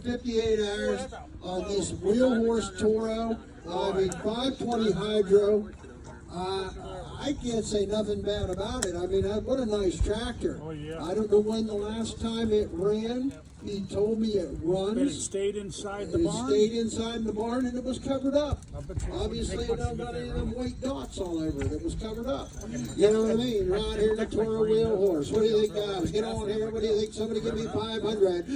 58 hours on this WheelHorse Toro. I mean, 520 hydro. I can't say nothing bad about it. I mean, what a nice tractor. Oh, yeah. I don't know when the last time it ran. He told me it runs. But it stayed inside the barn? It stayed inside the barn and it was covered up. Obviously, it it don't got any of them white dots all over it. It was covered up. You know what I mean? Right here in the Toro WheelHorse. What do you think, guys? Get on here. What do you think? Somebody give me 500.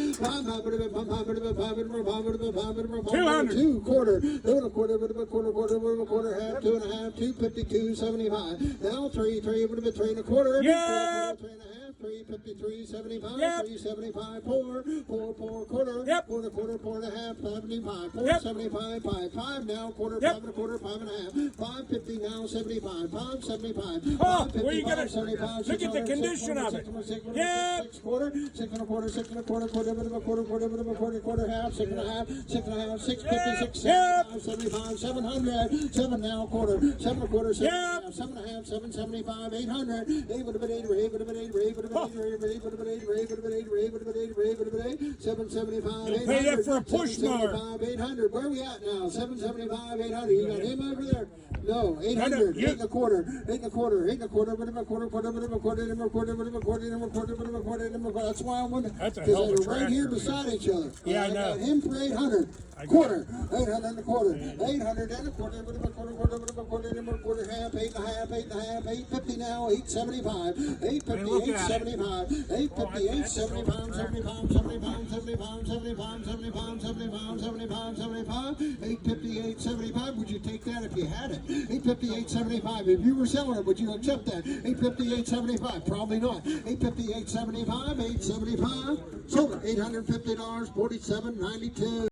200. 2 quarter. Doing a quarter, quarter, half, 2 and a half, 252, 75. Now 3 and a quarter. Yep. 3 and a half. 353, 75, Yep. 375, 4 quarter, Yep. 4 and a quarter, 4 and a half, 75, 4, Yep. 75, 5 now, quarter, Yep. 5 and a quarter, 5 and a half, 550 now, 75, 575, Oh, 555, where you gonna 75, look at the condition of it? Yep. 6 quarter, 6 and a quarter, 6 and a quarter, quarter and a quarter, quarter half, 6 and a half, 6 and a half, 650, 675, 75, 700, 7 now, quarter, 7 and a quarter, 7 and a half, 7 and a half, 775, 800, 8 would have been 8, 8 would have been 8, 8 would have been 8, 775, 800. Pay that for a push mower. 800. Where are we at now? 775, 800. You got him over there? No, 800. 8 and a quarter. 8 and a quarter. 8 and a quarter. That's why I wonder. That's a hell of a because they're right here tractor, beside each other. Yeah, I got know. him for 800. Quarter. 800 and a quarter. 800 and a quarter. Quarter half. 8 and a half. 8 and a half. 850 now. 875. 850. 875. 850. 875. 75. 75. 75. 75. 75. 75. 75. 75. 850. 875. Would you take that if you had it? 850. 875. If you were selling it, would you accept that? 850. 875. Probably not. 850. 875. 875. Sold it. $850. 47.92.